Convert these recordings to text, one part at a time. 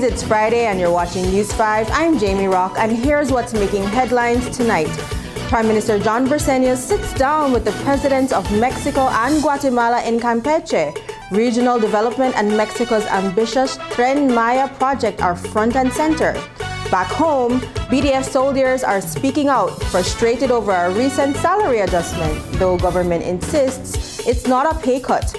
It's Friday and you're watching News 5. I'm Jamie Rock and here's what's making headlines tonight. Prime Minister John Briceño sits down with the presidents of Mexico and Guatemala in Campeche. Regional development and Mexico's ambitious Tren Maya project are front and center. Back home, BDF soldiers are speaking out, frustrated over a recent salary adjustment, though government insists it's not a pay cut.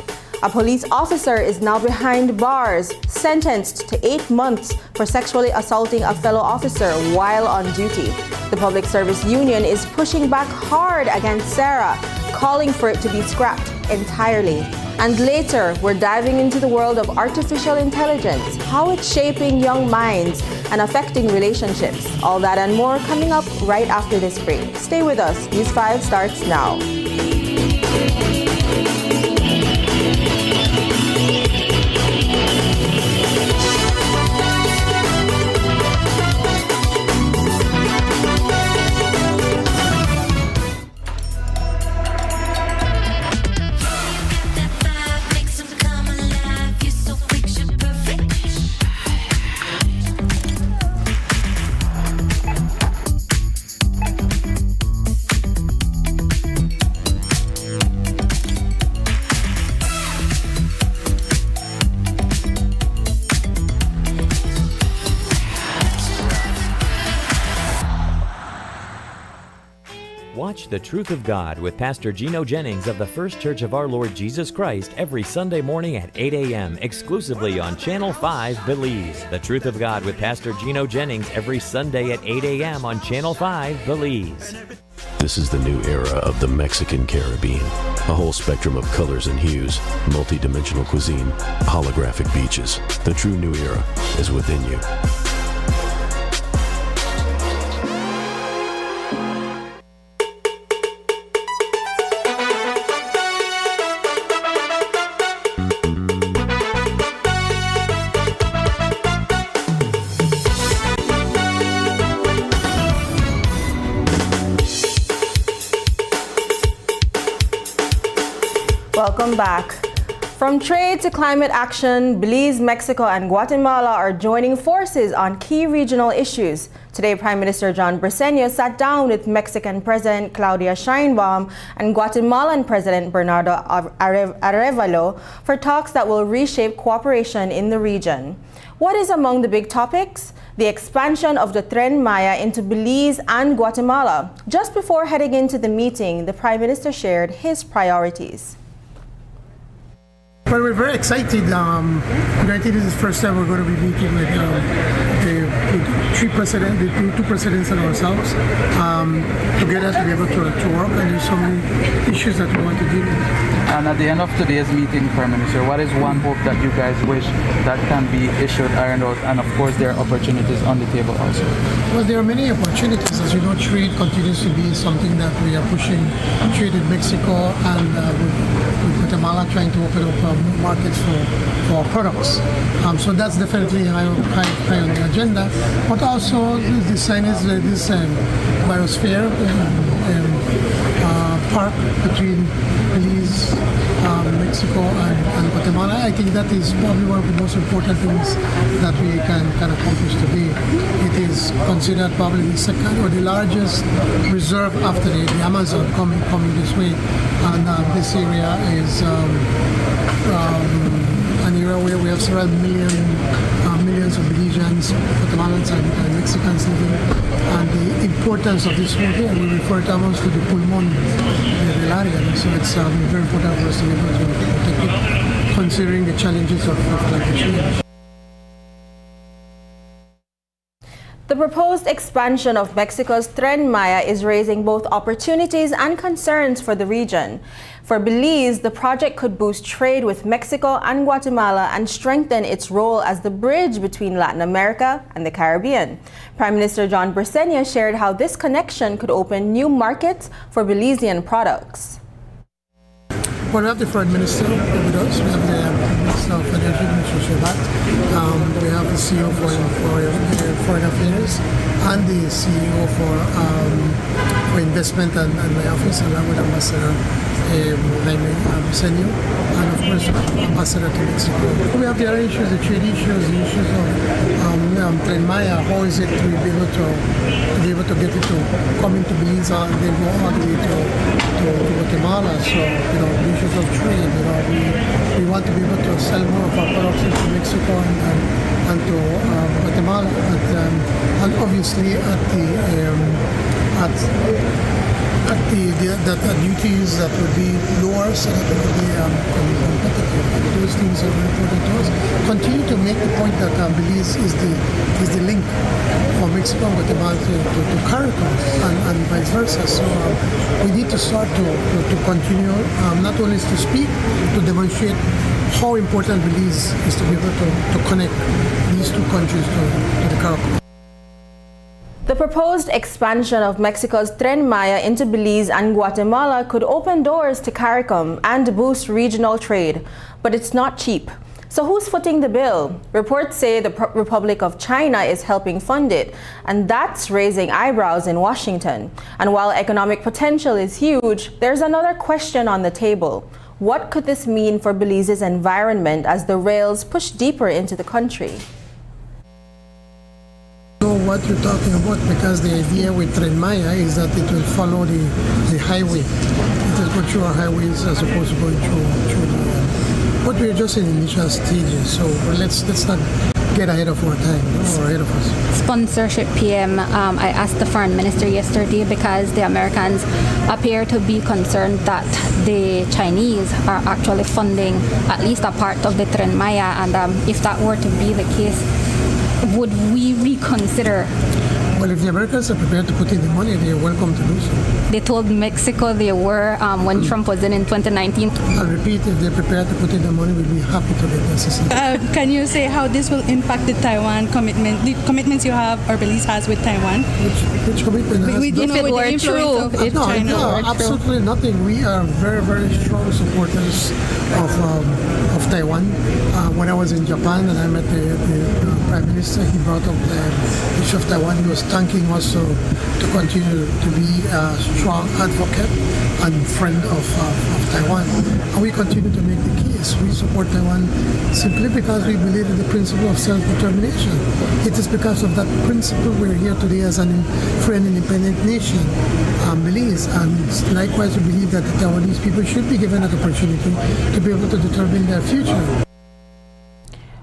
A police officer is now behind bars, sentenced to 8 months for sexually assaulting a fellow officer while on duty. The Public Service Union is pushing back hard against Sarah, calling for it to be scrapped entirely. And later, we're diving into the world of artificial intelligence, how it's shaping young minds and affecting relationships. All that and more coming up right after this break. Stay with us. News 5 starts now. Watch The Truth of God with Pastor Gino Jennings of the First Church of Our Lord Jesus Christ every Sunday morning at 8 a.m. exclusively on Channel 5 Belize. The Truth of God with Pastor Gino Jennings every Sunday at 8 a.m. on Channel 5 Belize. This is the new era of the Mexican Caribbean. A whole spectrum of colors and hues, multi-dimensional cuisine, holographic beaches. The true new era is within you. Welcome back. From trade to climate action, Belize, Mexico, and Guatemala are joining forces on key regional issues. Today, Prime Minister John Briceño sat down with Mexican President Claudia Sheinbaum and Guatemalan President Bernardo Arévalo for talks that will reshape cooperation in the region. What is among the big topics? The expansion of the Tren Maya into Belize and Guatemala. Just before heading into the meeting, the Prime Minister shared his priorities. Well, we're very excited. I think this is the first time we're going to be meeting with the two presidents and ourselves together to be able to work, and there's so many issues that we want to deal with. And at the end of today's meeting, Prime Minister, what is one hope that you guys wish that can be issued, ironed out, and of course there are opportunities on the table also? Well, there are many opportunities. As you know, trade continues to be something that we are pushing. Trade with Mexico and with Guatemala, trying to open up markets for our products. So that's definitely high on the agenda. But also this biosphere park between Belize, Mexico, and Guatemala. I think that is probably one of the most important things that we can accomplish today. It is considered probably the second or the largest reserve after the Amazon coming this way. And this area is an area where we have several millions of Belizeans, Guatemalans, and Mexicans living. And the importance of this road here, we refer to almost to the pulmon del area. So it's very important for us to be able to protect it, considering the challenges of climate change. The proposed expansion of Mexico's Tren Maya is raising both opportunities and concerns for the region. For Belize, the project could boost trade with Mexico and Guatemala and strengthen its role as the bridge between Latin America and the Caribbean. Prime Minister John Briceño shared how this connection could open new markets for Belizean products. Well, we have the Foreign Minister with us. We have the Minister of Energy, Mr. Shobat. We have the CEO for Foreign Affairs and the CEO for Investment and my office, along with Ambassador Jaime Briceño, and of course Ambassador to Mexico. We have the other issues, the trade issues, the issues of Tren Maya. How is it to be able to get it to come into Belize and then go all the way to Guatemala? So the issues of trade. We want to be able to sell more of our products into Mexico and to Guatemala, and obviously at the duties that would be lower, so that it would be competitive. Those things are very important to us. Continue to make the point that Belize is the link for Mexico and Guatemala to CARICOM and vice versa. So we need to start to continue, not only to speak, to demonstrate how important Belize is to be able to connect these two countries to the CARICOM. The proposed expansion of Mexico's Tren Maya into Belize and Guatemala could open doors to CARICOM and boost regional trade, but it's not cheap. So who's footing the bill? Reports say the Republic of China is helping fund it, and that's raising eyebrows in Washington. And while economic potential is huge, there's another question on the table. What could this mean for Belize's environment as the rails push deeper into the country? What you're talking about, because the idea with Tren Maya is that it will follow the highway. It will go through our highways as opposed to going through the but we're just in initial stages, so let's not get ahead of our time, or ahead of us. Sponsorship PM, I asked the foreign minister yesterday because the Americans appear to be concerned that the Chinese are actually funding at least a part of the Tren Maya, and if that were to be the case, would we reconsider? Well, if the Americans are prepared to put in the money, they are welcome to do so. They told Mexico they were when Trump was in 2019. I'll repeat, if they're prepared to put in the money, we'll be happy to get the assistance. Can you say how this will impact the Taiwan commitment, the commitments you have or Belize has with Taiwan? Which commitment? If it were true, if China were true. Absolutely nothing. We are very, very strong supporters of Taiwan. When I was in Japan and I met the Prime Minister, he brought up the issue of Taiwan. He was thanking us to continue to be a strong advocate and friend of Taiwan. And we continue to make the case. We support Taiwan simply because we believe in the principle of self-determination. It is because of that principle we're here today as a free and independent nation, Belize. And likewise, we believe that the Taiwanese people should be given that opportunity to be able to determine their future.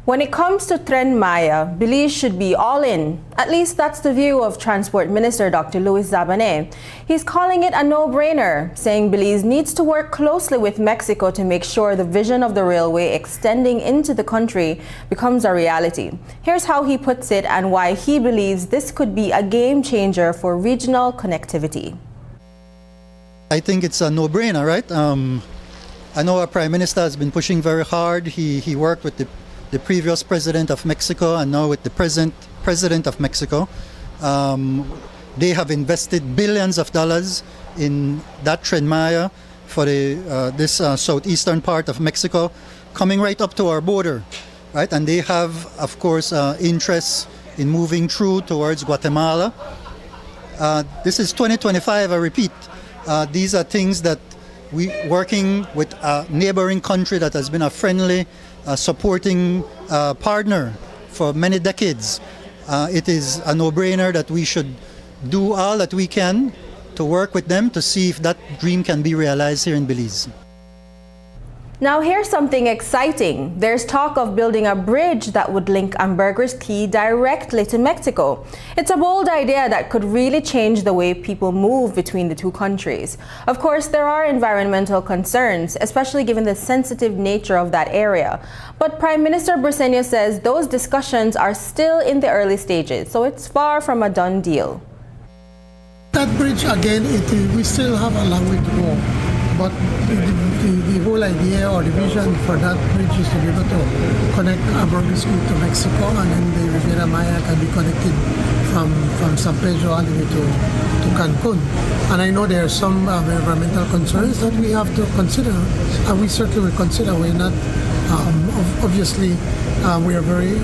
When it comes to Tren Maya, Belize should be all in. At least that's the view of Transport Minister Dr. Louis Zabané. He's calling it a no-brainer, saying Belize needs to work closely with Mexico to make sure the vision of the railway extending into the country becomes a reality. Here's how he puts it and why he believes this could be a game changer for regional connectivity. I think it's a no-brainer, right? I know our Prime Minister has been pushing very hard. He worked with the previous president of Mexico and now with the present president of Mexico. They have invested billions of dollars in that Tren Maya for this southeastern part of Mexico, coming right up to our border, right? And they have, of course, interests in moving through towards Guatemala. This is 2025, I repeat. These are things that we, working with a neighboring country that has been a friendly, supporting partner for many decades. It is a no-brainer that we should do all that we can to work with them to see if that dream can be realized here in Belize. Now here's something exciting. There's talk of building a bridge that would link Ambergris Caye directly to Mexico. It's a bold idea that could really change the way people move between the two countries. Of course, there are environmental concerns, especially given the sensitive nature of that area. But Prime Minister Briceño says those discussions are still in the early stages, so it's far from a done deal. That bridge, again, we still have a long way to go. But the whole idea or the vision for that bridge is to be able to connect Ambergris Caye to Mexico, and then the Riviera Maya can be connected from San Pedro all the way to Cancun. And I know there are some environmental concerns that we have to consider, and we certainly will consider. We're not, obviously, we are very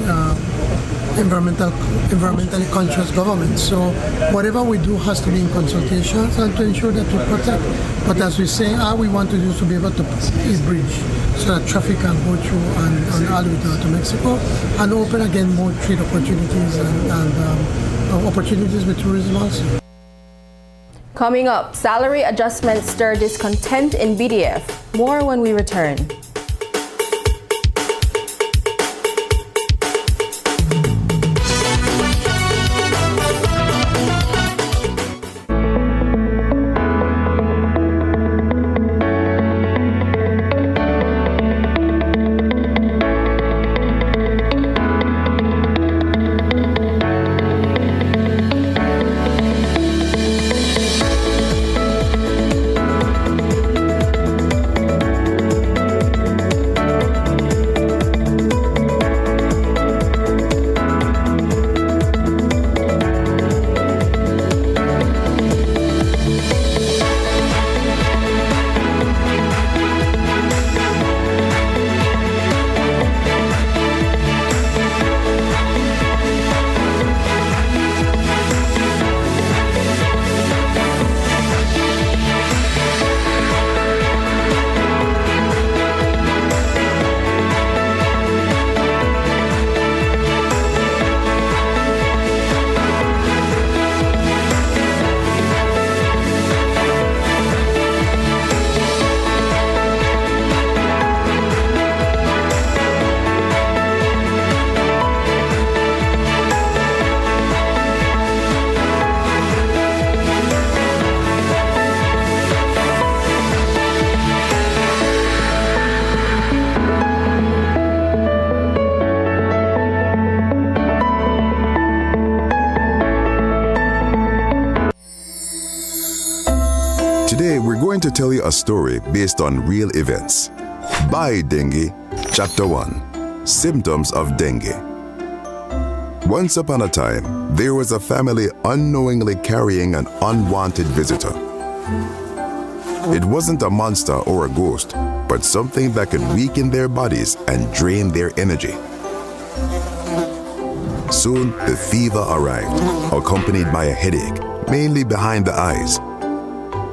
environmentally conscious government. So whatever we do has to be in consultations and to ensure that we protect. But as we say, all we want to do is to be able to put this bridge so that traffic can go through and all the way down to Mexico and open again more trade opportunities and opportunities with tourism also. Coming up, salary adjustments stir discontent in BDF. More when we return. tell you a story based on real events. By Dengue, Chapter 1, Symptoms of Dengue. Once upon a time, there was a family unknowingly carrying an unwanted visitor. It wasn't a monster or a ghost, but something that could weaken their bodies and drain their energy. Soon, the fever arrived, accompanied by a headache, mainly behind the eyes,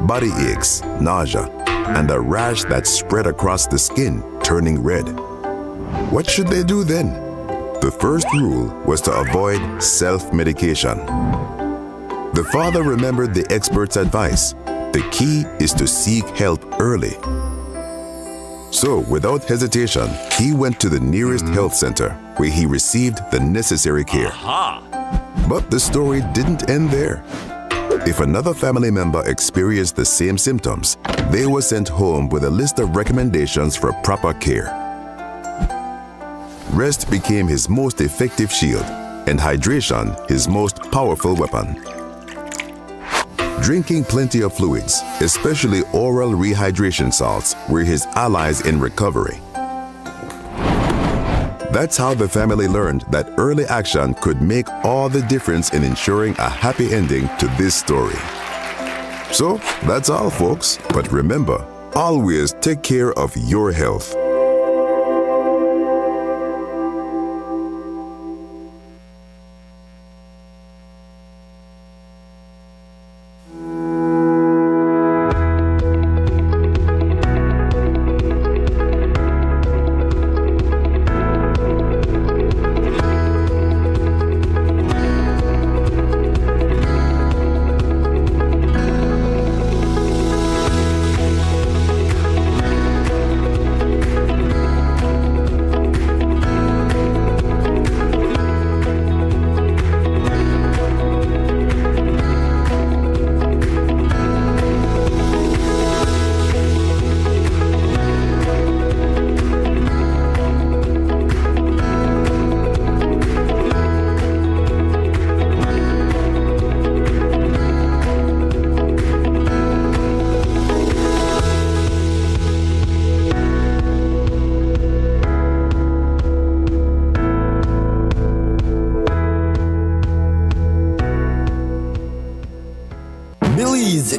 body aches, nausea, and a rash that spread across the skin, turning red. What should they do then? The first rule was to avoid self-medication. The father remembered the expert's advice. The key is to seek help early. So, without hesitation, he went to the nearest health center where he received the necessary care. But the story didn't end there. If another family member experienced the same symptoms, they were sent home with a list of recommendations for proper care. Rest became his most effective shield, and hydration his most powerful weapon. Drinking plenty of fluids, especially oral rehydration salts, were his allies in recovery. That's how the family learned that early action could make all the difference in ensuring a happy ending to this story. So, that's all, folks. But remember, always take care of your health.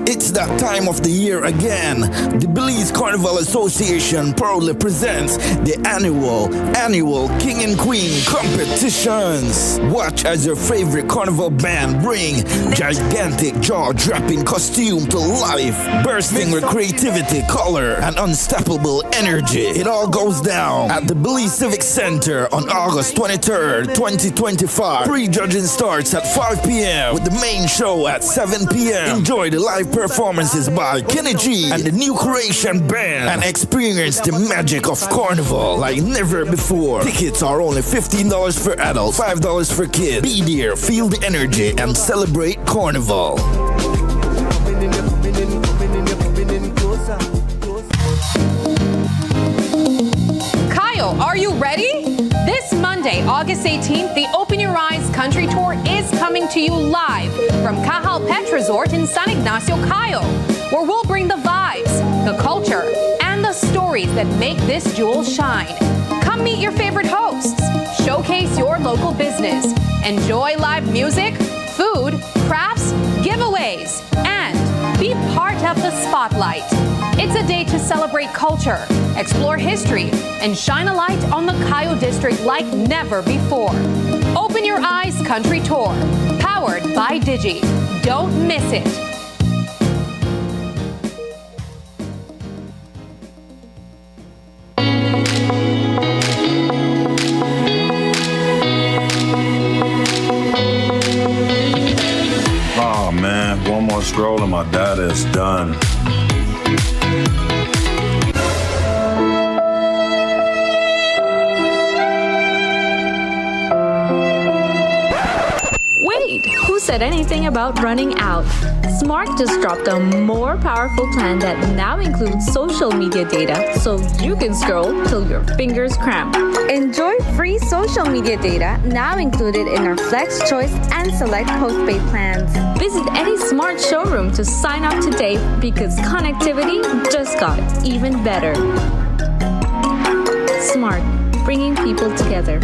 It's that time of the year again. The Belize Carnival Association proudly presents the annual King and Queen competitions. Watch as your favorite carnival band bring gigantic jaw-dropping costume to life, bursting with creativity, color, and unstoppable energy. It all goes down at the Belize Civic Center on August 23rd, 2025. Pre-judging starts at 5 p.m. with the main show at 7 p.m. Enjoy the live performances by Kenny G and the New Creation Band and experience the magic of Carnival like never before. Tickets are only $15 for adults, $5 for kids. Be there, feel the energy, and celebrate Carnival. Kyle, are you ready? This Monday, August 18th, the Open Your Eyes Country Tour is coming to you live from Cajal Pet Resort in San Ignacio, Cayo, where we'll bring the vibes, the culture, and the stories that make this jewel shine. Come meet your favorite hosts, showcase your local business, enjoy live music, food, crafts, giveaways, and be part of the spotlight. It's a day to celebrate culture, explore history, and shine a light on the Cayo district like never before. Open Your Eyes Country Tour, powered by Digi. Don't miss it. Oh man, one more scroll and my data is done. Wait, who said said anything about running out. Smart just dropped a more powerful plan that now includes social media data, so you can scroll till your fingers cramp. Enjoy free social media data now included in our Flex Choice and Select postpaid plans. Visit any Smart showroom to sign up today because connectivity just got even better. Smart, bringing people together.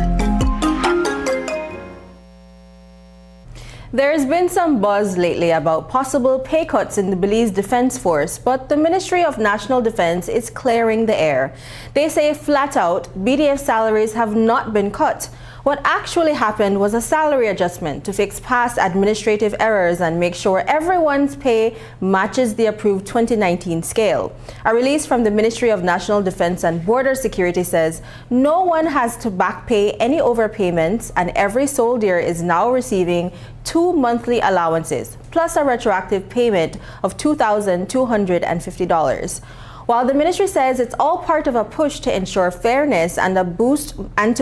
There's been some buzz lately about possible pay cuts in the Belize Defense Force, but the Ministry of National Defense is clearing the air. They say flat out, BDF salaries have not been cut. What actually happened was a salary adjustment to fix past administrative errors and make sure everyone's pay matches the approved 2019 scale. A release from the Ministry of National Defense and Border Security says no one has to back pay any overpayments and every soldier is now receiving 2 monthly allowances, plus a retroactive payment of $2,250. While the ministry says it's all part of a push to ensure fairness and to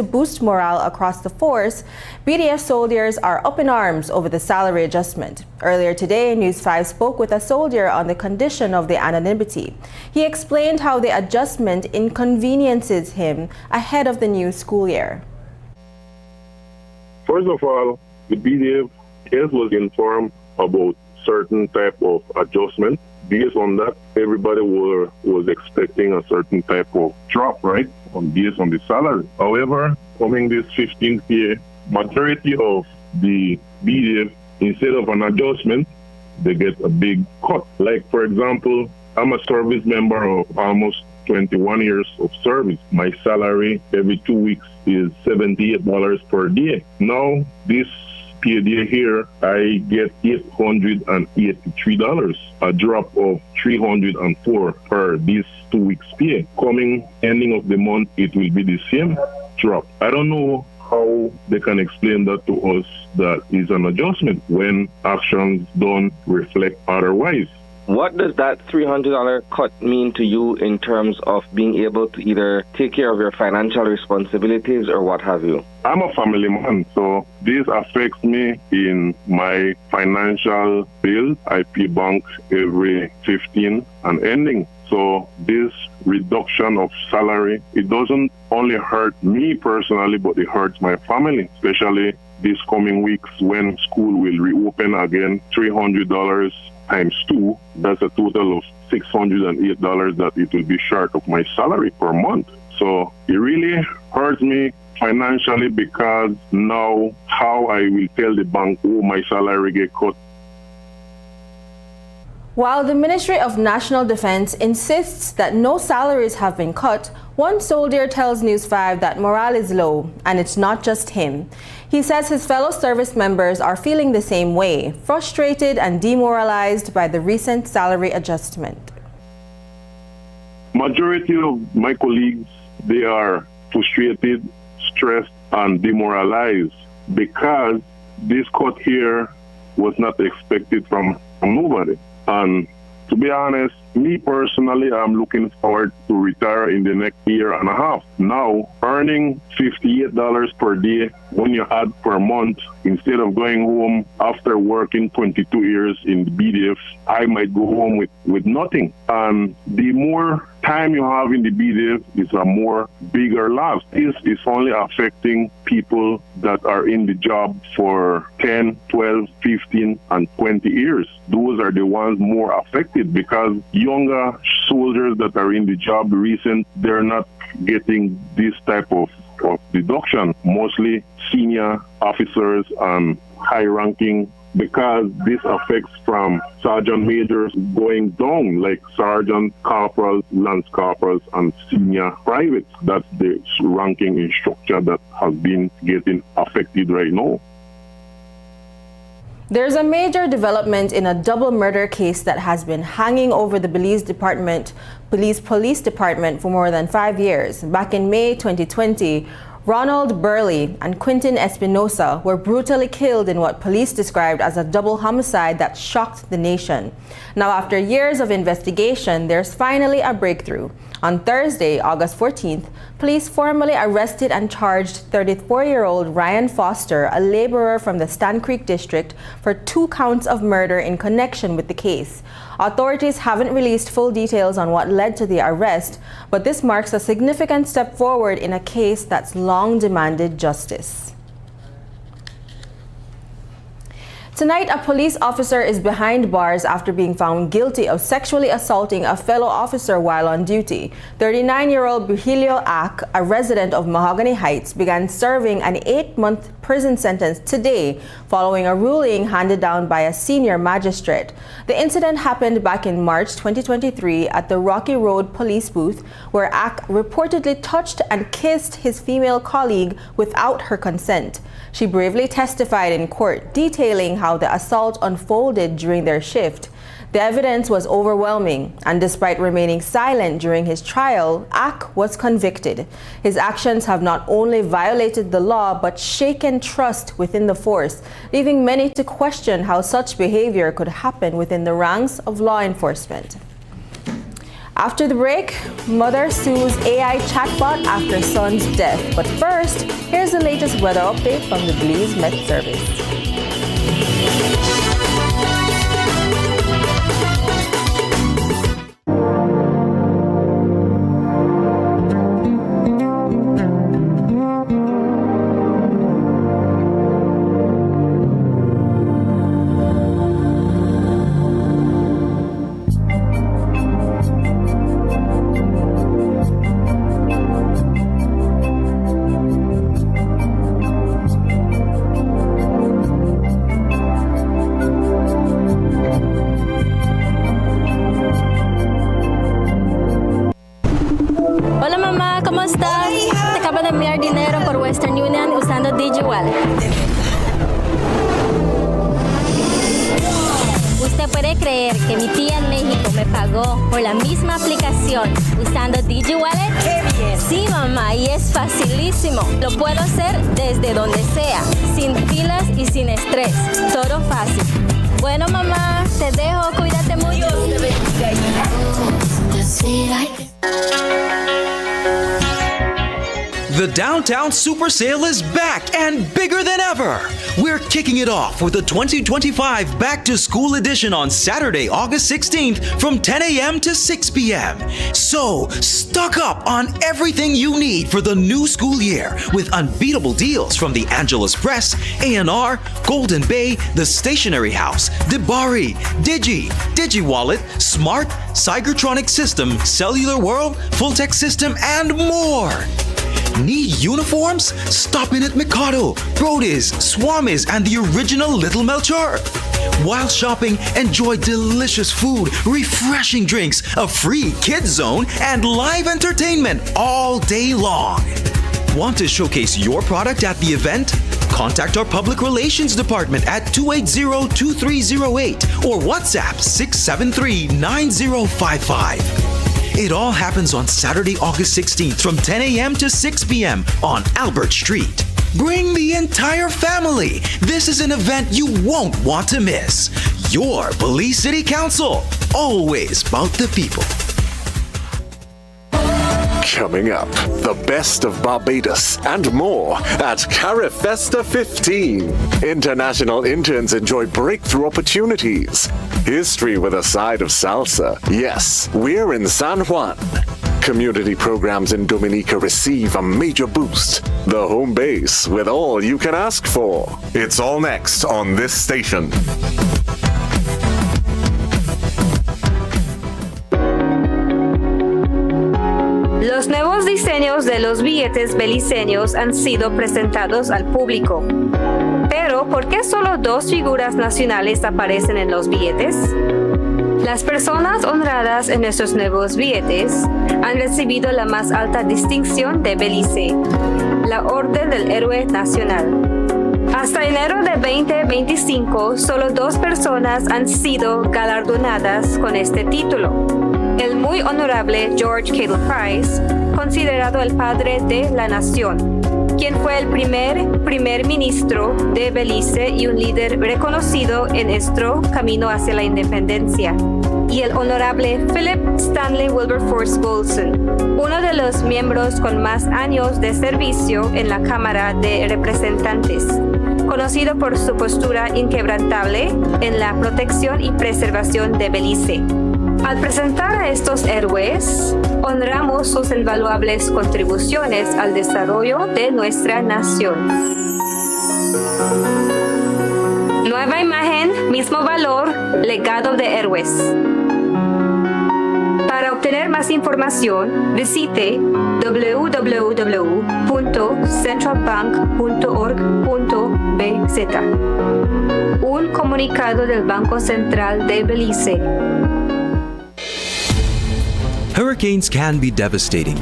boost morale across the force, BDF soldiers are up in arms over the salary adjustment. Earlier today, News 5 spoke with a soldier on the condition of the anonymity. He explained how the adjustment inconveniences him ahead of the new school year. First of all, the BDF was informed about certain type of adjustment. Based on that, everybody was expecting a certain type of drop, right, based on the salary. However, coming this 15th year, majority of the BDF, instead of an adjustment, they get a big cut. Like, for example, I'm a service member of almost 21 years of service. My salary every 2 weeks is $78 per day. Now, this day here, I get $883, a drop of $304 per this 2 weeks pay. Coming ending of the month, it will be the same drop. I don't know how they can explain that to us that is an adjustment when actions don't reflect otherwise. What does that $300 cut mean to you in terms of being able to either take care of your financial responsibilities or what have you? I'm a family man, so this affects me in my financial bills. I pay bank every 15 and ending. So this reduction of salary, it doesn't only hurt me personally, but it hurts my family, especially this coming weeks when school will reopen again. $300 times 2, that's a total of $608 that it will be short of my salary per month. So it really hurts me financially because now how I will tell the bank, oh, my salary get cut. While the Ministry of National Defense insists that no salaries have been cut, one soldier tells News 5 that morale is low, and it's not just him. He says his fellow service members are feeling the same way, frustrated and demoralized by the recent salary adjustment. Majority of my colleagues, they are frustrated, stressed, and demoralized because this cut here was not expected from nobody. And to be honest, me personally, I'm looking forward to retire in the next year and a half. Now, earning $58 per day when you add per month, instead of going home after working 22 years in the BDF, I might go home with nothing. And the more time you have in the BDF is a more bigger loss. This is only affecting people that are in the job for 10, 12, 15, and 20 years. Those are the ones more affected because younger soldiers that are in the job recent, they're not getting this type of deduction, mostly senior officers and high-ranking, because this affects from sergeant majors going down, like sergeant corporals, lance corporals, and senior privates. That's the ranking in structure that has been getting affected right now. There's a major development in a double murder case that has been hanging over the Belize Police Department for more than 5 years. Back in May 2020, Ronald Burley and Quintin Espinosa were brutally killed in what police described as a double homicide that shocked the nation. Now, after years of investigation, there's finally a breakthrough. On Thursday, August 14th, police formally arrested and charged 34-year-old Ryan Foster, a laborer from the Stan Creek district, for 2 counts of murder in connection with the case. Authorities haven't released full details on what led to the arrest, but this marks a significant step forward in a case that's long demanded justice. Tonight, a police officer is behind bars after being found guilty of sexually assaulting a fellow officer while on duty. 39-year-old Virgilio Ack, a resident of Mahogany Heights, began serving an 8-month prison sentence today following a ruling handed down by a senior magistrate. The incident happened back in March 2023 at the Rocky Road police booth, where Ack reportedly touched and kissed his female colleague without her consent. She bravely testified in court, detailing how the assault unfolded during their shift. The evidence was overwhelming, and despite remaining silent during his trial, Ack was convicted. His actions have not only violated the law, but shaken trust within the force, leaving many to question how such behavior could happen within the ranks of law enforcement. After the break, mother sues AI chatbot after son's death. But first, here's the latest weather update from the Belize Met Service. ¿Usted puede creer que mi tía en México me pagó por la misma aplicación usando DigiWallet? ¡Qué bien! Sí, mamá, y es facilísimo. Lo puedo hacer desde donde sea, sin filas y sin estrés. Todo fácil. Bueno, mamá, te dejo. Cuídate mucho. Dios te bendiga, hija. The Downtown Super Sale is back and bigger than ever. We're kicking it off with the 2025 Back to School edition on Saturday, August 16th from 10 a.m. to 6 p.m. So, stock up on everything you need for the new school year with unbeatable deals from the Angelus Press, A&R, Golden Bay, The Stationery House, Dibari, DigiWallet, Smart, Cygertronic System, Cellular World, Fulltech System, and more. Need uniforms? Stop in at Mikado, Brody's, Swami's, and the original Little Melchor. While shopping, enjoy delicious food, refreshing drinks, a free kids zone, and live entertainment all day long. Want to showcase your product at the event? Contact our Public Relations Department at 280-2308 or WhatsApp 673-9055. It all happens on Saturday, August 16th from 10 a.m. to 6 p.m. on Albert Street. Bring the entire family. This is an event you won't want to miss. Your Belize City Council, always about the people. Coming up, the best of Barbados and more at Carifesta 15. International interns enjoy breakthrough opportunities. History with a side of salsa. Yes, we're in San Juan. Community programs in Dominica receive a major boost. The home base with all you can ask for. It's all next on this station. Los nuevos diseños de los billetes beliceños han sido presentados al público. Pero, ¿por qué solo 2 figuras nacionales aparecen en los billetes? Las personas honradas en nuestros nuevos billetes han recibido la más alta distinción de Belice, la Orden del Héroe Nacional. Hasta enero de 2025, solo 2 personas han sido galardonadas con este título. El muy honorable George Cable Price, considerado el padre de la nación, quien fue el primer ministro de Belice y un líder reconocido en nuestro camino hacia la independencia, y el honorable Philip Stanley Wilberforce Bolson, uno de los miembros con más años de servicio en la Cámara de Representantes, conocido por su postura inquebrantable en la protección y preservación de Belice. Al presentar a estos héroes, honramos sus invaluables contribuciones al desarrollo de nuestra nación. Nueva imagen, mismo valor, legado de héroes. Para obtener más información, visite www.centralbank.org.bz. Un comunicado del Banco Central de Belice. Hurricanes can be devastating,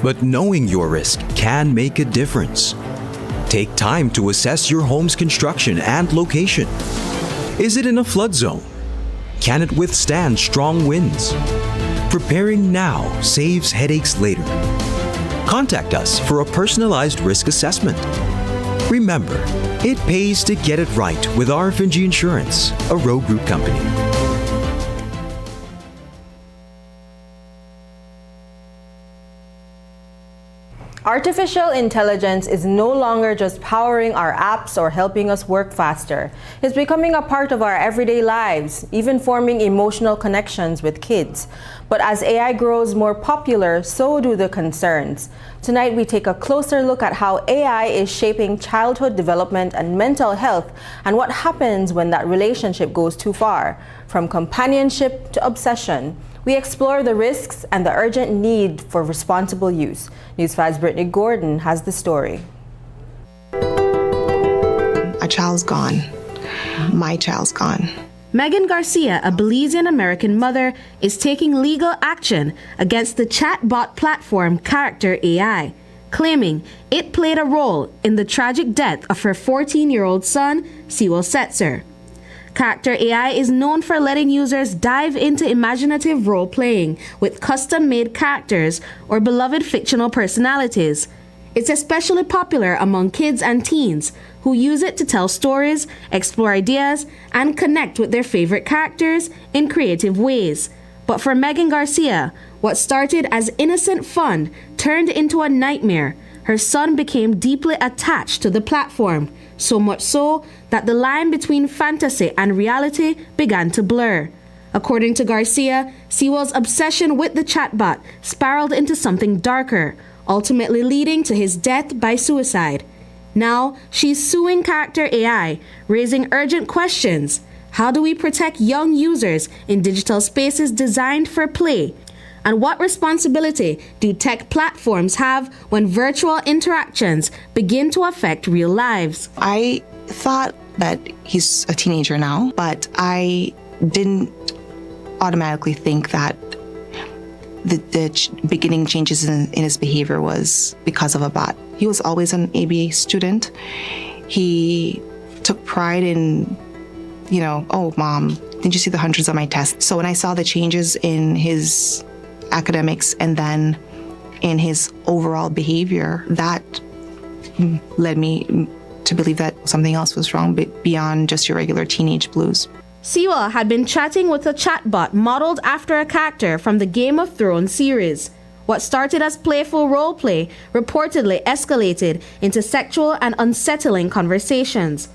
but knowing your risk can make a difference. Take time to assess your home's construction and location. Is it in a flood zone? Can it withstand strong winds? Preparing now saves headaches later. Contact us for a personalized risk assessment. Remember, it pays to get it right with RFNG Insurance, a Roe Group company. Artificial intelligence is no longer just powering our apps or helping us work faster. It's becoming a part of our everyday lives, even forming emotional connections with kids. But as AI grows more popular, so do the concerns. Tonight, we take a closer look at how AI is shaping childhood development and mental health, and what happens when that relationship goes too far, from companionship to obsession. We explore the risks and the urgent need for responsible use. News 5's Brittany Gordon has the story. A child's gone. My child's gone. Megan Garcia, a Belizean-American mother, is taking legal action against the chatbot platform Character AI, claiming it played a role in the tragic death of her 14-year-old son, Sewell Setzer. Character AI is known for letting users dive into imaginative role-playing with custom-made characters or beloved fictional personalities. It's especially popular among kids and teens who use it to tell stories, explore ideas, and connect with their favorite characters in creative ways. But for Megan Garcia, what started as innocent fun turned into a nightmare. Her son became deeply attached to the platform, so much so that the line between fantasy and reality began to blur. According to Garcia, Sewell's obsession with the chatbot spiraled into something darker, ultimately leading to his death by suicide. Now, she's suing Character AI, raising urgent questions. How do we protect young users in digital spaces designed for play? And what responsibility do tech platforms have when virtual interactions begin to affect real lives? I thought that he's a teenager now, but I didn't automatically think that the beginning changes in his behavior was because of a bot. He was always an ABA student. He took pride in, oh, Mom, didn't you see the hundreds on my test? So when I saw the changes in his academics and then in his overall behavior, that led me to believe that something else was wrong beyond just your regular teenage blues. Sewell had been chatting with a chatbot modeled after a character from the Game of Thrones series. What started as playful roleplay reportedly escalated into sexual and unsettling conversations.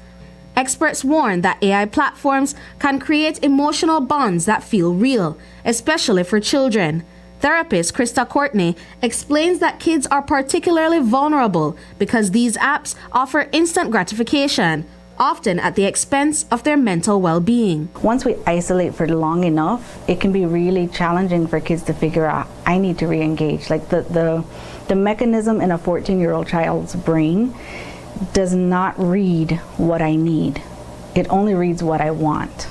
Experts warn that AI platforms can create emotional bonds that feel real, especially for children. Therapist Krista Courtney explains that kids are particularly vulnerable because these apps offer instant gratification, often at the expense of their mental well-being. Once we isolate for long enough, it can be really challenging for kids to figure out, I need to re-engage. Like the mechanism in a 14-year-old child's brain does not read what I need. It only reads what I want.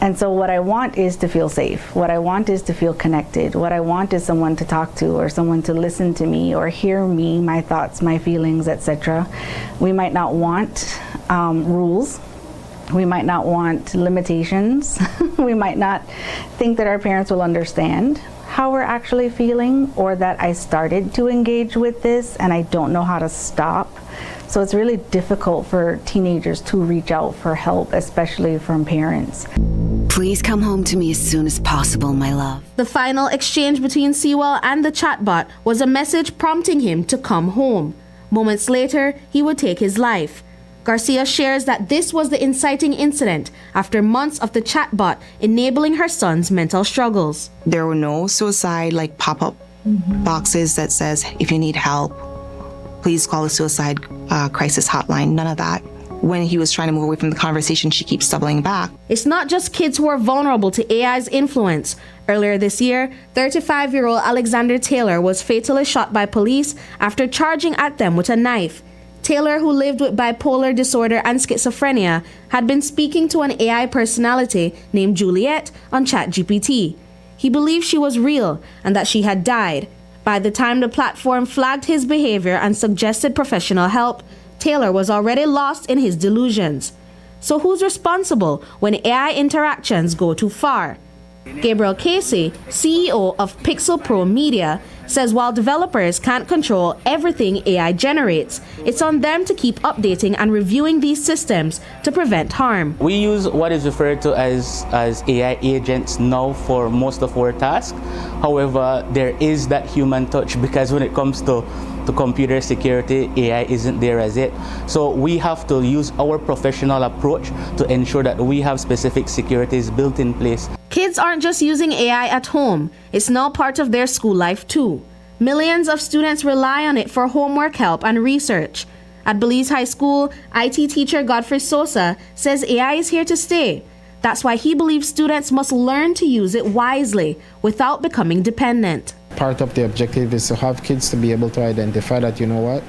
And so what I want is to feel safe. What I want is to feel connected. What I want is someone to talk to, or someone to listen to me or hear me, my thoughts, my feelings, etc. We might not want rules. We might not want limitations. We might not think that our parents will understand. how we're actually feeling, or that I started to engage with this and I don't know how to stop. So it's really difficult for teenagers to reach out for help, especially from parents. Please come home to me as soon as possible, my love. The final exchange between Sewell and the chatbot was a message prompting him to come home. Moments later, he would take his life. Garcia shares that this was the inciting incident after months of the chatbot enabling her son's mental struggles. There were no suicide like pop-up boxes that says, if you need help, please call the suicide crisis hotline. None of that. When he was trying to move away from the conversation, she keeps doubling back. It's not just kids who are vulnerable to AI's influence. Earlier this year, 35-year-old Alexander Taylor was fatally shot by police after charging at them with a knife. Taylor, who lived with bipolar disorder and schizophrenia, had been speaking to an AI personality named Juliet on ChatGPT. He believed she was real and that she had died. By the time the platform flagged his behavior and suggested professional help, Taylor was already lost in his delusions. So who's responsible when AI interactions go too far? Gabriel Casey, CEO of Pixel Pro Media, says while developers can't control everything AI generates, it's on them to keep updating and reviewing these systems to prevent harm. We use what is referred to as AI agents now for most of our tasks. However, there is that human touch because when it comes to computer security, AI isn't there as yet. So we have to use our professional approach to ensure that we have specific securities built in place. Kids aren't just using AI at home, it's now part of their school life too. Millions of students rely on it for homework help and research. At Belize High School, IT teacher Godfrey Sosa says AI is here to stay. That's why he believes students must learn to use it wisely without becoming dependent. Part of the objective is to have kids to be able to identify that, you know what,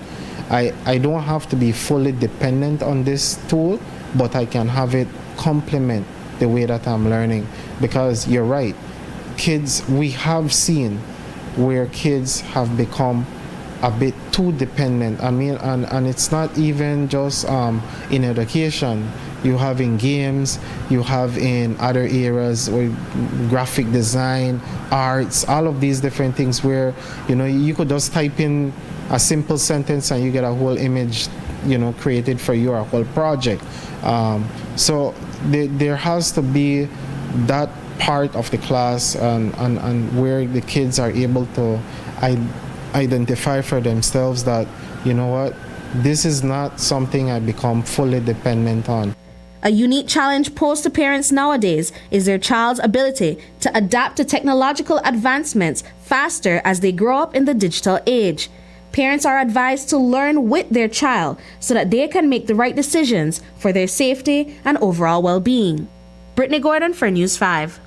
I don't have to be fully dependent on this tool, but I can have it complement the way that I'm learning. Because you're right, kids, we have seen where kids have become a bit too dependent. I mean, and it's not even just in education. You have in games, you have in other areas, or graphic design, arts, all of these different things where, you know, you could just type in a simple sentence and you get a whole image, you know, created for you, or a whole project. So there has to be that part of the class and where the kids are able to identify for themselves that, you know what, this is not something I become fully dependent on. A unique challenge posed to parents nowadays is their child's ability to adapt to technological advancements faster as they grow up in the digital age. Parents are advised to learn with their child so that they can make the right decisions for their safety and overall well-being. Brittany Gordon for News 5.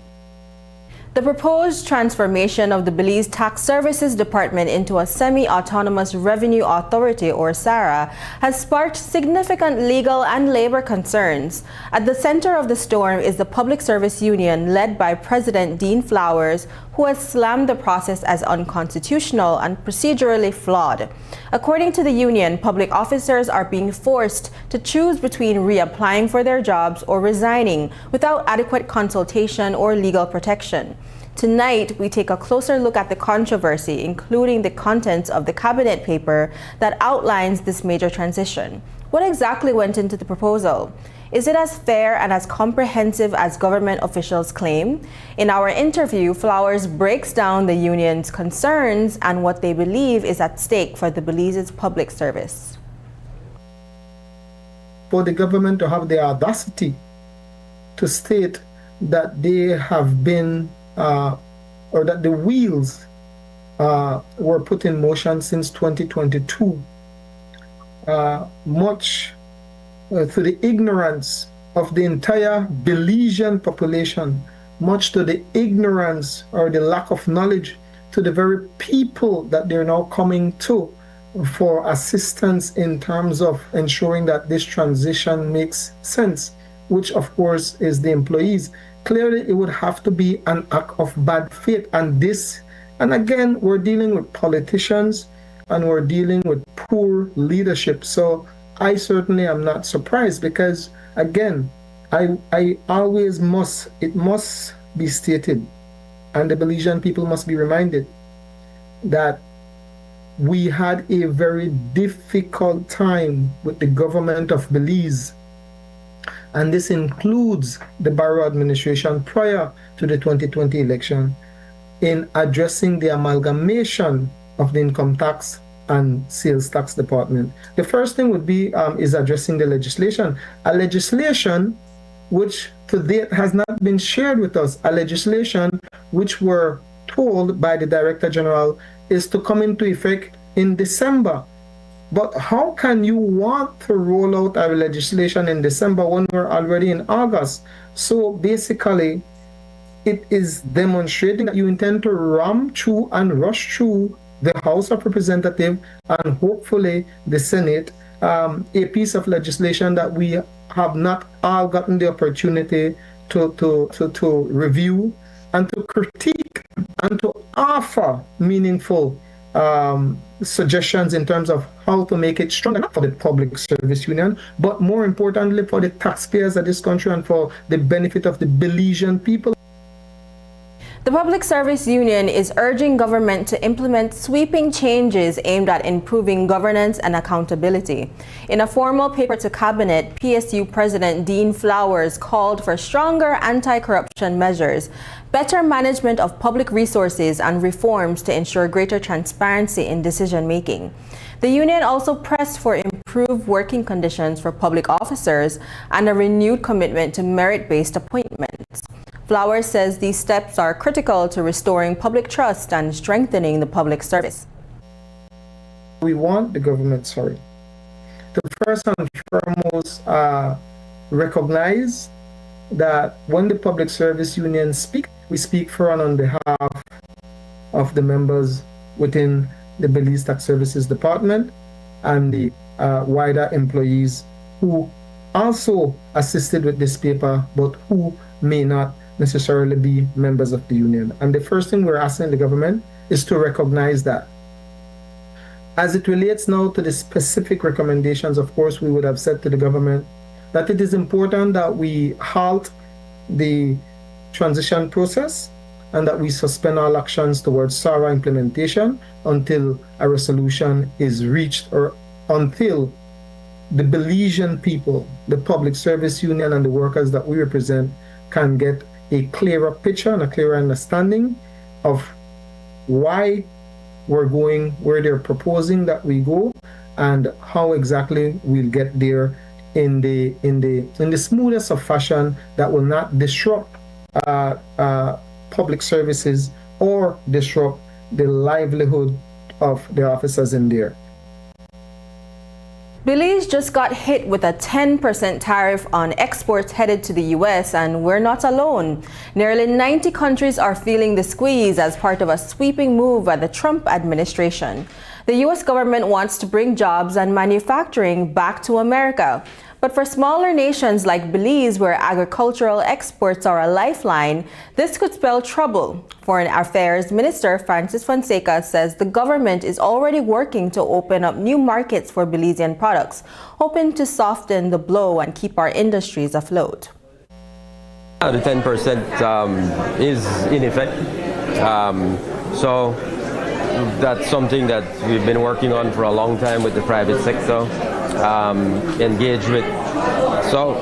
The proposed transformation of the Belize Tax Services Department into a semi-autonomous revenue authority, or SARA, has sparked significant legal and labor concerns. At the center of the storm is the Public Service Union, led by President Dean Flowers, who has slammed the process as unconstitutional and procedurally flawed. According to the union, public officers are being forced to choose between reapplying for their jobs or resigning without adequate consultation or legal protection. Tonight, we take a closer look at the controversy, including the contents of the cabinet paper that outlines this major transition. What exactly went into the proposal? Is it as fair and as comprehensive as government officials claim? In our interview, Flowers breaks down the union's concerns and what they believe is at stake for the Belize's public service. For the government to have the audacity to state that they have been, or that the wheels were put in motion since 2022, much to the ignorance of the entire Belizean population, much to the ignorance or the lack of knowledge to the very people that they're now coming to for assistance in terms of ensuring that this transition makes sense, which of course is the employees. Clearly, it would have to be an act of bad faith. And again, we're dealing with politicians and we're dealing with poor leadership. So I certainly am not surprised because, again, I always it must be stated, and the Belizean people must be reminded that we had a very difficult time with the government of Belize, and this includes the Barrow administration prior to the 2020 election, in addressing the amalgamation of the income tax and sales tax department. The first thing would be is addressing the legislation. A legislation which to date has not been shared with us, a legislation which we're told by the Director General is to come into effect in December. But how can you want to roll out our legislation in December when we're already in August? So basically, it is demonstrating that you intend to ram through and rush through the House of Representatives and hopefully the Senate, a piece of legislation that we have not all gotten the opportunity to review and to critique and to offer meaningful suggestions in terms of how to make it stronger, not for the public service union, but more importantly for the taxpayers of this country and for the benefit of the Belizean people. The Public Service Union is urging government to implement sweeping changes aimed at improving governance and accountability. In a formal paper to Cabinet, PSU President Dean Flowers called for stronger anti-corruption measures, better management of public resources, and reforms to ensure greater transparency in decision-making. The union also pressed for improved working conditions for public officers and a renewed commitment to merit-based appointments. Flowers says these steps are critical to restoring public trust and strengthening the public service. We want the government, to first and foremost recognize that when the Public Service Union speak, we speak for and on behalf of the members within the Belize Tax Services Department and the wider employees who also assisted with this paper but who may not necessarily be members of the union. And the first thing we're asking the government is to recognize that. As it relates now to the specific recommendations, of course, we would have said to the government that it is important that we halt the transition process and that we suspend all actions towards SARA implementation until a resolution is reached or until the Belizean people, the Public Service Union and the workers that we represent can get a clearer picture and a clearer understanding of why we're going where they're proposing that we go and how exactly we'll get there in the smoothest of fashion that will not disrupt public services or disrupt the livelihood of the officers in there. Belize just got hit with a 10% tariff on exports headed to the U.S., and we're not alone. Nearly 90 countries are feeling the squeeze as part of a sweeping move by the Trump administration. The U.S. government wants to bring jobs and manufacturing back to America. But for smaller nations like Belize, where agricultural exports are a lifeline, this could spell trouble. Foreign Affairs Minister Francis Fonseca says the government is already working to open up new markets for Belizean products, hoping to soften the blow and keep our industries afloat. The 10% is in effect. So that's something that we've been working on for a long time with the private sector, engaged with. So,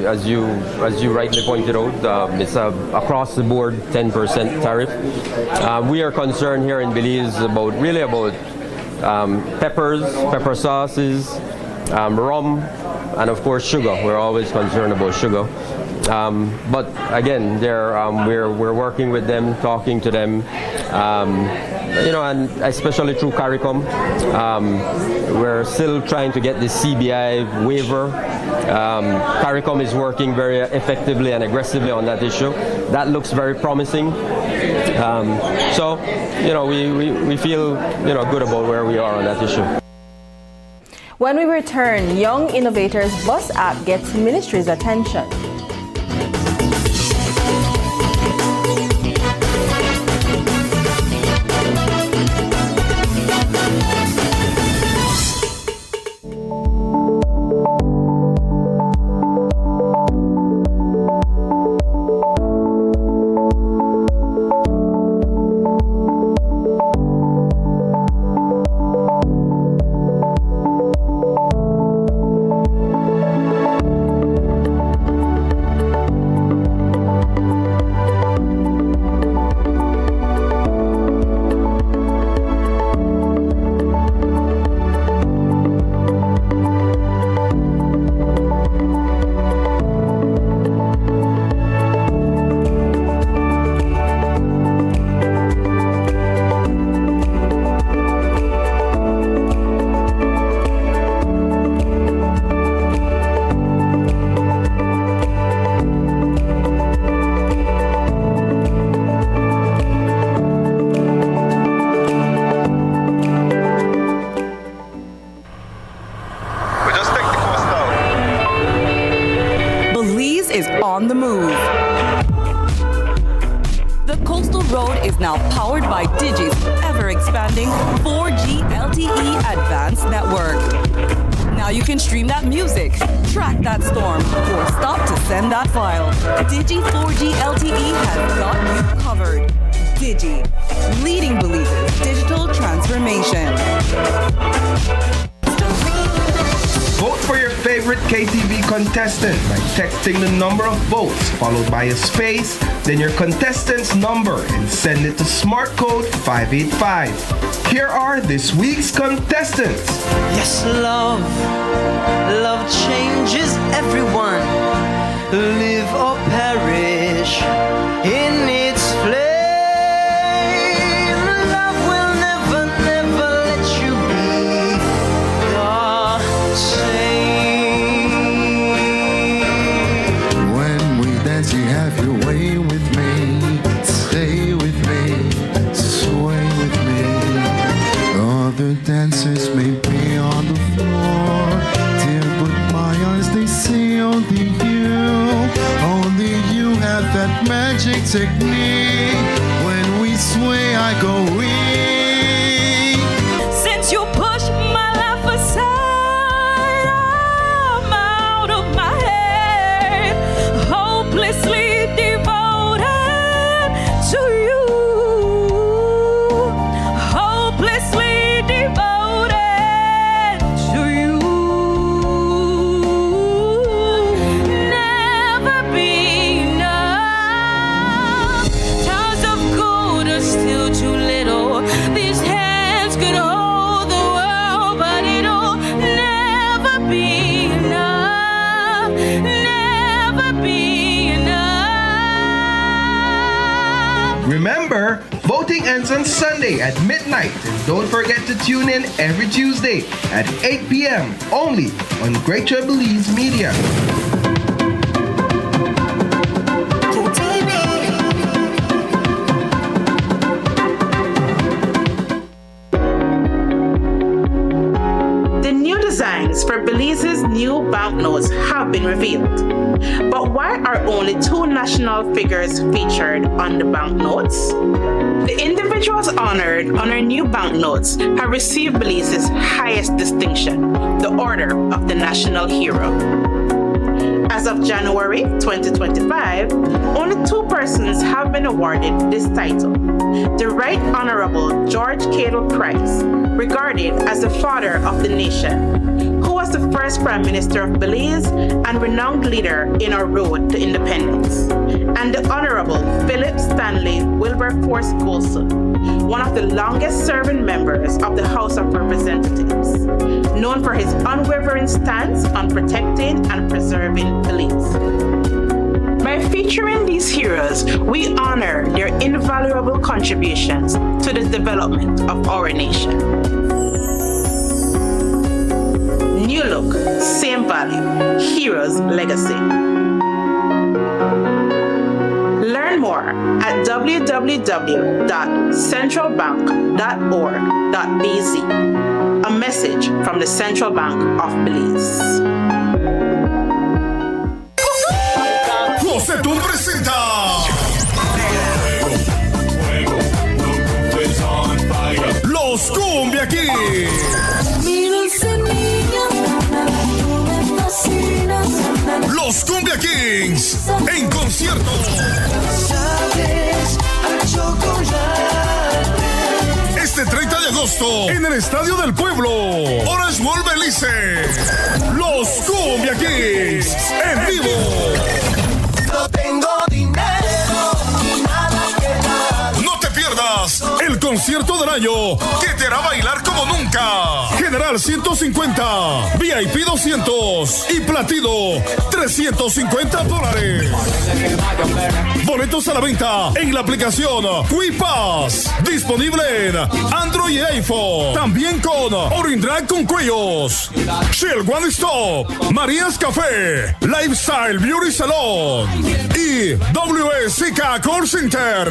as you rightly pointed out, it's across the board 10% tariff. We are concerned here in Belize about peppers, pepper sauces, rum, and of course sugar. We're always concerned about sugar. But again, we're working with them, talking to them, and especially through CARICOM. We're still trying to get the CBI waiver. CARICOM is working very effectively and aggressively on that issue. That looks very promising. So, we feel, good about where we are on that issue. When we return, Young Innovators Bus app gets ministry's attention. now powered by Digi's ever-expanding 4G LTE Advanced Network. Now you can stream that music, track that storm, or stop to send that file. Digi 4G LTE has got you covered. Digi, leading Belize's digital transformation. Vote for your favorite KTV contestant by texting the number of votes followed by a space, then your contestant's number, and send it to Smart Code 585. Here are this week's contestants. Yes, love changes everyone. Live or perish in its flame. Love will never, never let you be the same. When we dance, you have your way with me. Stay with me, sway with me. Other dancers may be on the floor, dear, but my eyes, they see only you. Only you have that magic technique. When we sway, I go weak. Since you push my life aside, I'm out of my head, hopelessly devoted to you. Hopelessly devoted to you. Never be enough. Towers of gold are still too little. These hands could hold the world, but it'll never be enough. Never be enough. Remember, voting ends on Sunday at midnight. And don't forget to tune in every Tuesday at 8 p.m. only on Greater Belize Media. The new designs for Belize's new banknotes have been revealed. But why are only 2 national figures featured on the banknotes? The individuals honored on our new banknotes have received Belize's highest distinction, the Order of the National Hero. As of January 2025, only 2 persons have been awarded this title. The Right Honorable George Cadle Price, regarded as the father of the nation, who was the first Prime Minister of Belize and renowned leader in our road to independence, and the Honorable Philip Stanley Wilberforce Golson, one of the longest serving members of the House of Representatives, known for his unwavering stance on protecting and preserving Belize. By featuring these heroes, we honor their invaluable contributions to the development of our nation. New look, same value, heroes' legacy. Learn more at www.centralbank.org.bz. A message from the Central Bank of Belize. Closetón presenta Los Cumbia Kings. Los Cumbia Kings en concierto. Este 30 de agosto en el Estadio del Pueblo, Orange Bowl Belice. Los Cumbia Kings en vivo. No tengo dinero, nada que dar. No te pierdas el concierto del año que te hará bailar como nunca. General 150, VIP 200 y Platino $350. Boletos a la venta en la aplicación QuiPass, disponible en Android y iPhone. También con Orindrag con cuellos, Shell One Stop, Marías Café, Lifestyle Beauty Salon y WSK Call Center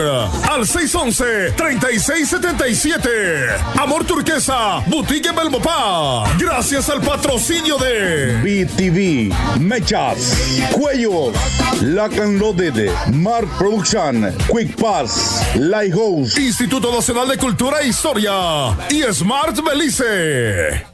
al 611-3677. Amor Turquesa, Boutique Belmopar. está gracias al patrocinio de BTV, Mechas, Cuellos, Lock and Loaded, Mark Production, Quick Pass, Lighthouse, Instituto Nacional de Cultura e Historia y Smart Belice.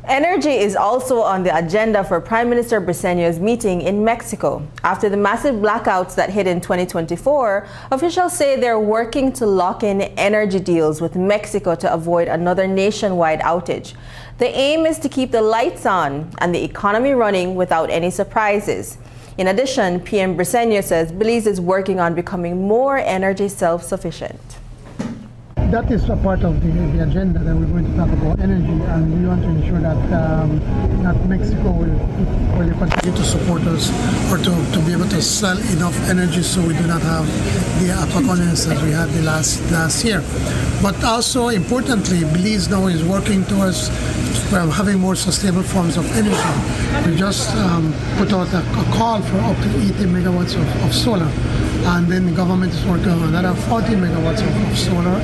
Energy is also on the agenda for Prime Minister Briceño's meeting in Mexico. After the massive blackouts that hit in 2024, officials say they're working to lock in energy deals with Mexico to avoid another nationwide outage. The aim is to keep the lights on and the economy running without any surprises. In addition, PM Briceño says Belize is working on becoming more energy self-sufficient. That is a part of the agenda that we're going to talk about energy, and we want to ensure that that Mexico will continue to support us or to be able to sell enough energy so we do not have the apocalypse as we had the last year. But also importantly, Belize now is working towards having more sustainable forms of energy. We just put out a call for up to 80 megawatts of solar. And then the government is working on another 40 megawatts of solar.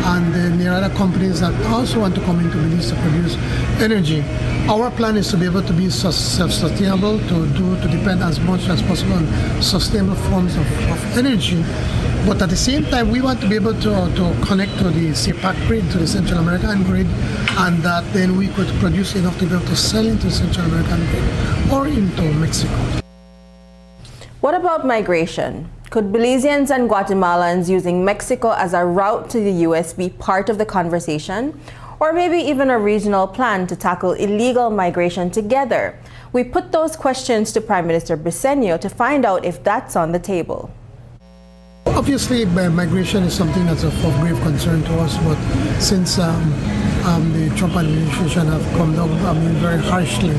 And then there are other companies that also want to come into Belize to produce energy. Our plan is to be able to be self-sustainable, to depend as much as possible on sustainable forms of energy. But at the same time, we want to be able to connect to the CPAC grid, to the Central American grid, and that then we could produce enough to be able to sell into the Central American grid or into Mexico. What about migration? Could Belizeans and Guatemalans using Mexico as a route to the U.S. be part of the conversation? Or maybe even a regional plan to tackle illegal migration together? We put those questions to Prime Minister Briceño to find out if that's on the table. Obviously, migration is something that's of grave concern to us, but since the Trump administration have come down very harshly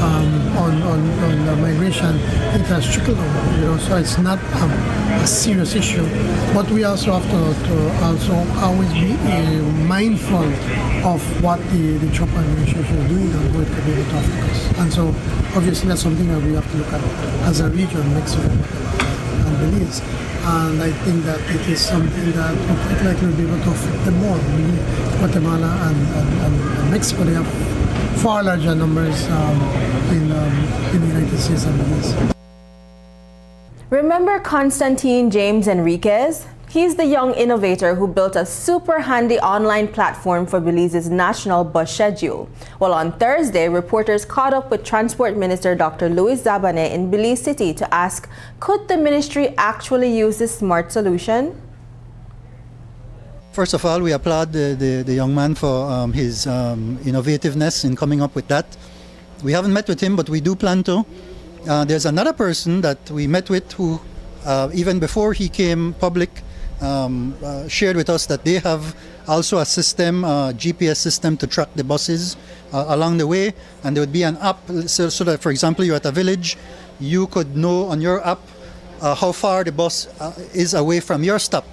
on the migration, it has trickled down, so it's not a serious issue. But we also have to also always be mindful of what the Trump administration is doing and what it could be able to affect us. And so obviously that's something that we have to look at as a region, Mexico and Belize. And I think that it is something that quite likely will be able to affect them more. Guatemala and Mexico, they have far larger numbers in the United States and Belize. Remember Constantine James Enriquez? He's the young innovator who built a super handy online platform for Belize's national bus schedule. Well, on Thursday, reporters caught up with Transport Minister Dr. Luis Zabane in Belize City to ask, could the ministry actually use this smart solution? First of all, we applaud the young man for his innovativeness in coming up with that. We haven't met with him, but we do plan to. There's another person that we met with who, even before he came public, shared with us that they have also a system, GPS system to track the buses along the way, and there would be an app so that, for example, you're at a village, you could know on your app how far the bus is away from your stop,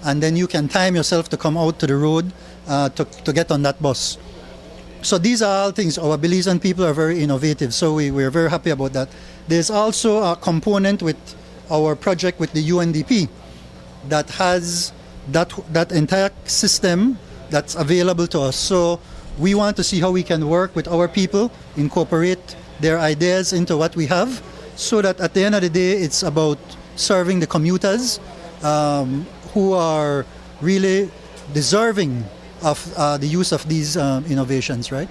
and then you can time yourself to come out to the road to get on that bus. So these are all things. Our Belizean people are very innovative, so we're very happy about that. There's also a component with our project with the UNDP that has that entire system that's available to us. So we want to see how we can work with our people, incorporate their ideas into what we have, so that at the end of the day, it's about serving the commuters who are really deserving of the use of these innovations, right?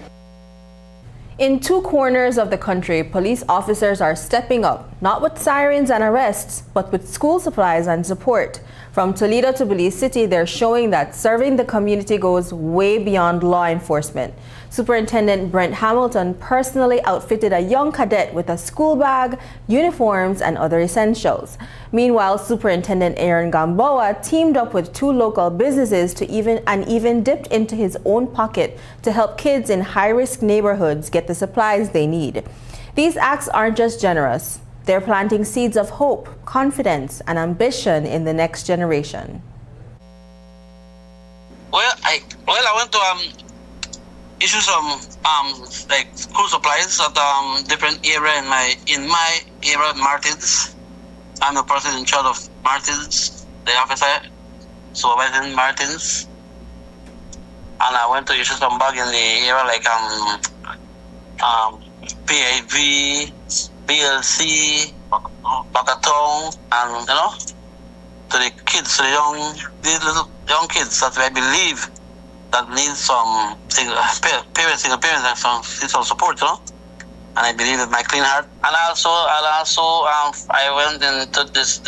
In two corners of the country, police officers are stepping up, not with sirens and arrests, but with school supplies and support. From Toledo to Belize City, they're showing that serving the community goes way beyond law enforcement. Superintendent Brent Hamilton personally outfitted a young cadet with a school bag, uniforms, and other essentials. Meanwhile, Superintendent Aaron Gamboa teamed up with two local businesses to even dipped into his own pocket to help kids in high-risk neighborhoods get the supplies they need. These acts aren't just generous. They're planting seeds of hope, confidence, and ambition in the next generation. Well, I went to issue some like school supplies at different area in my area, Martins. I'm the person in charge of Martins, the officer supervising Martins. and I went to issue some bag in the area like PAV, BLC, Bakatong, and to the kids, to these little young kids that I believe that need some single parents and some support, And I believe with my clean heart. And also, I went into this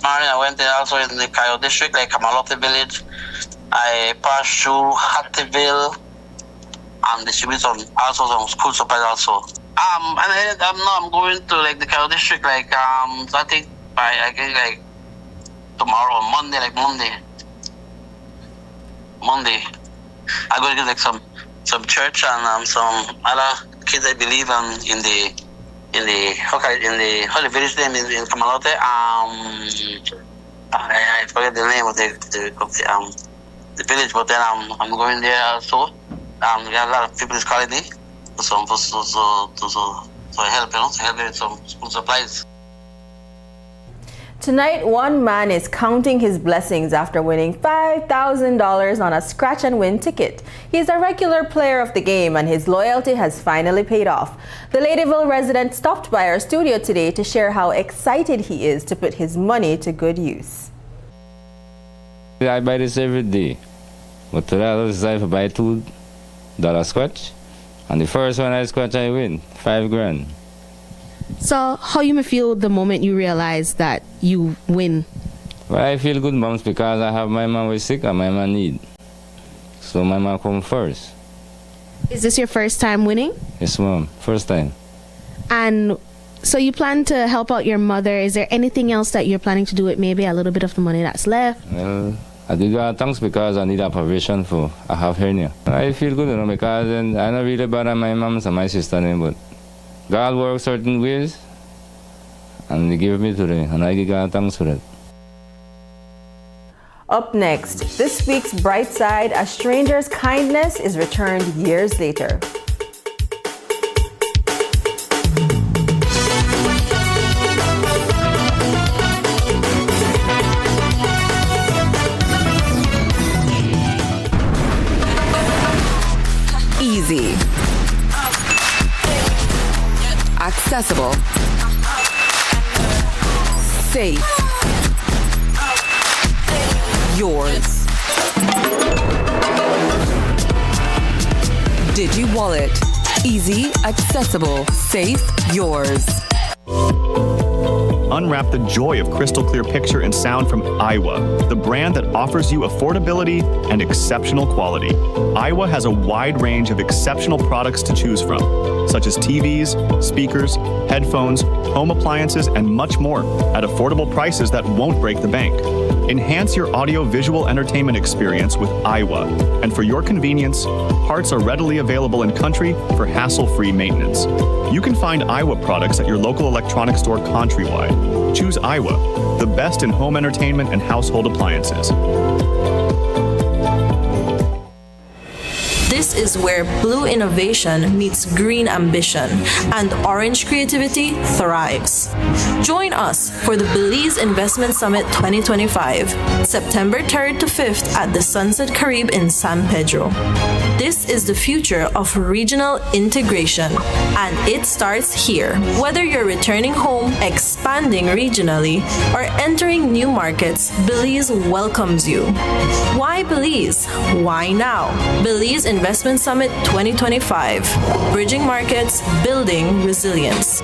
morning. I went also in the Cayo district, like Kamalote village. I passed through Hattieville and distribute some school supplies also. And I'm going to like the Cayo district, like I think like tomorrow, Monday. I'm going to get like some church and some other kids I believe in the Holy Village name in Kamalote. I forget the name of the village, but then I'm going there also. We have a lot of people is calling me to help, to help with some school supplies. Tonight, one man is counting his blessings after winning $5,000 on a scratch and win ticket. He's a regular player of the game and his loyalty has finally paid off. The Ladyville resident stopped by our studio today to share how excited he is to put his money to good use. I buy this every day, but today I decided to buy $2 scratch, and the first one I scratch I win $5,000. So how you may feel the moment you realize that you win? Well, I feel good, moms, because I have my mom was sick and my mom need. So my mom come first. Is this your first time winning? Yes, mom, first time. And so you plan to help out your mother. Is there anything else that you're planning to do with maybe a little bit of the money that's left? Well, I do God thanks because I need a provision for I have hernia. I feel good, because I don't really bother my mom and my sister, but God works certain ways, and He give me today, and I give God thanks for it. Up next, this week's Bright Side, a stranger's kindness is returned years later. Easy. Accessible. Safe. Yours. Digi Wallet. Easy, accessible, safe, yours. Unwrap the joy of crystal clear picture and sound from Aiwa, the brand that offers you affordability and exceptional quality. Aiwa has a wide range of exceptional products to choose from, such as TVs, speakers, headphones, home appliances, and much more at affordable prices that won't break the bank. Enhance your audio-visual entertainment experience with Aiwa, and for your convenience, parts are readily available in country for hassle-free maintenance. You can find Aiwa products at your local electronics store countrywide. Choose Aiwa, the best in home entertainment and household appliances. This is where blue innovation meets green ambition and orange creativity thrives. Join us for the Belize Investment Summit 2025, September 3rd to 5th at the Sunset Carib in San Pedro. This is the future of regional integration, and it starts here. Whether you're returning home, expanding regionally, or entering new markets, Belize welcomes you. Why Belize? Why now? Belize Investment Summit 2025, Bridging Markets, Building Resilience.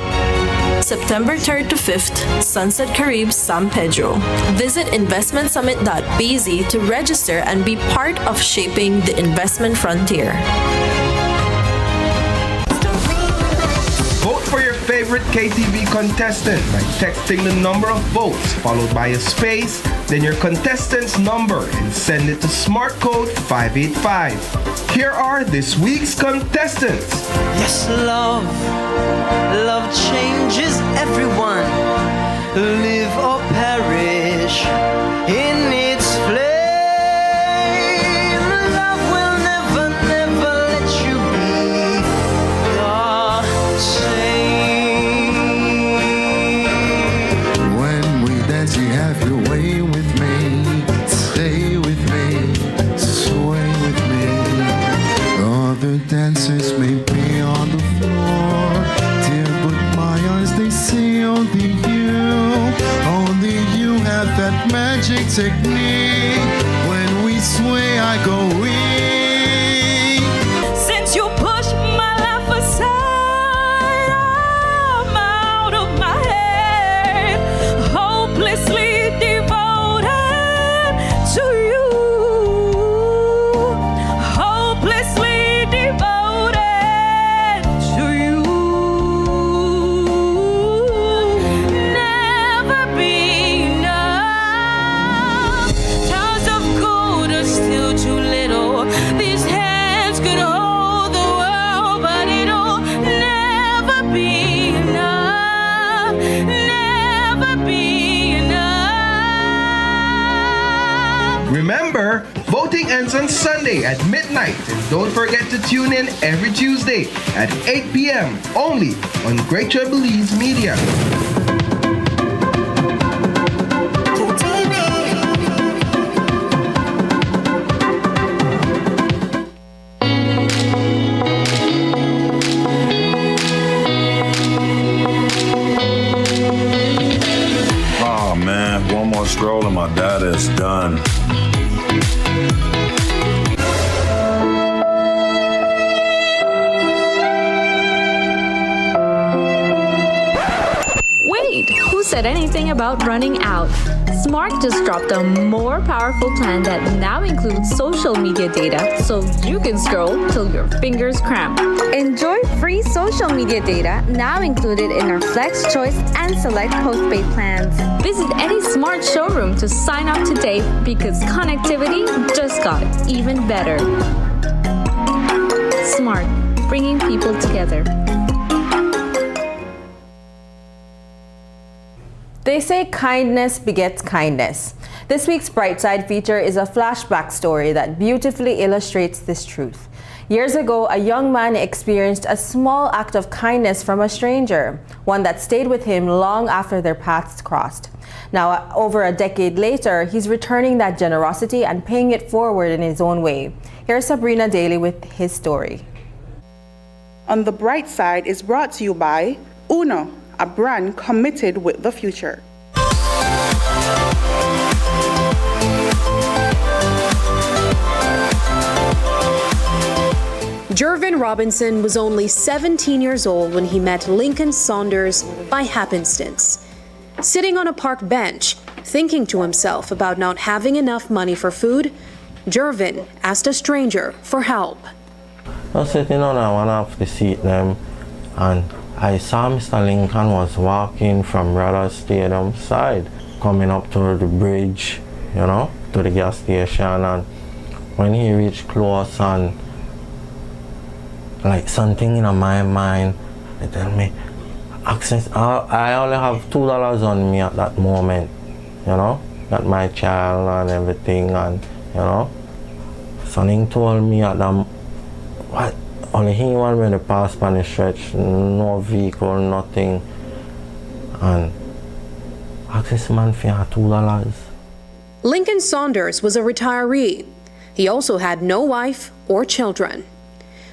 September 3rd to 5th, Sunset Carib, San Pedro. Visit investmentsummit.bz to register and be part of shaping the investment frontier. Vote for your favorite KTV contestant by texting the number of votes followed by a space, then your contestant's number, and send it to smart code 585. Here are this week's contestants. Yes, love changes everyone. Live or perish in its flame. Love will never, never let you be the same. When we dance, you have your way with me. Stay with me, sway with me. on Sunday at midnight. And don't forget to tune in every Tuesday at 8 p.m. only on Greater Belize Media. Oh man, one more stroll and my data is done. Wait, who said anything about running out? Smart just dropped a more powerful plan that now includes social media data so you can scroll till your fingers cramp. Enjoy free social media data now included in our Flex Choice and Select postpaid plans. Visit any Smart showroom to sign up today because connectivity just got even better. Smart, bringing people together. They say kindness begets kindness. This week's Brightside feature is a flashback story that beautifully illustrates this truth. Years ago, a young man experienced a small act of kindness from a stranger, one that stayed with him long after their paths crossed. Now, over a decade later, he's returning that generosity and paying it forward in his own way. Here's Sabrina Daly with his story. On the Bright Side is brought to you by Uno, a brand committed with the future. Jervin Robinson was only 17 years old when he met Lincoln Saunders by happenstance. Sitting on a park bench, thinking to himself about not having enough money for food, Jervin asked a stranger for help. I was sitting on one of the seat them, and I saw Mr. Lincoln was walking from Rada Stadium side, coming up to the bridge, to the gas station. And when he reached close and like something in my mind, they tell me, I only have $2 on me at that moment, got my child and everything, and something told me at that, what? Only he want me to pass on the stretch, no vehicle, nothing. And ask this man for $2. Lincoln Saunders was a retiree. He also had no wife or children.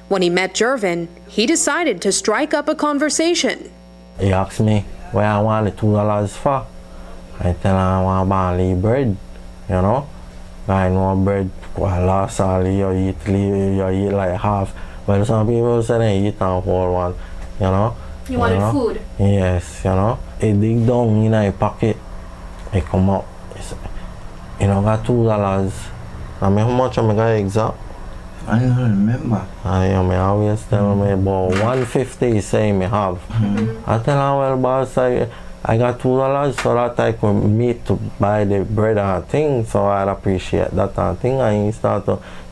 When he met Jervin, he decided to strike up a conversation. He asked me where I want the $2 for. I tell him I want barley bread, I know bread, last all you eat like half. Well, some people say they eat a whole one, You wanted food? Yes, He dig down in his pocket, he come up, he say, got $2. How much am I got exact? I don't remember. I always tell me about 150 he say me have. I tell him, well, boss, I got $2 so that I could meet to buy the bread and thing, so I'd appreciate that and thing. And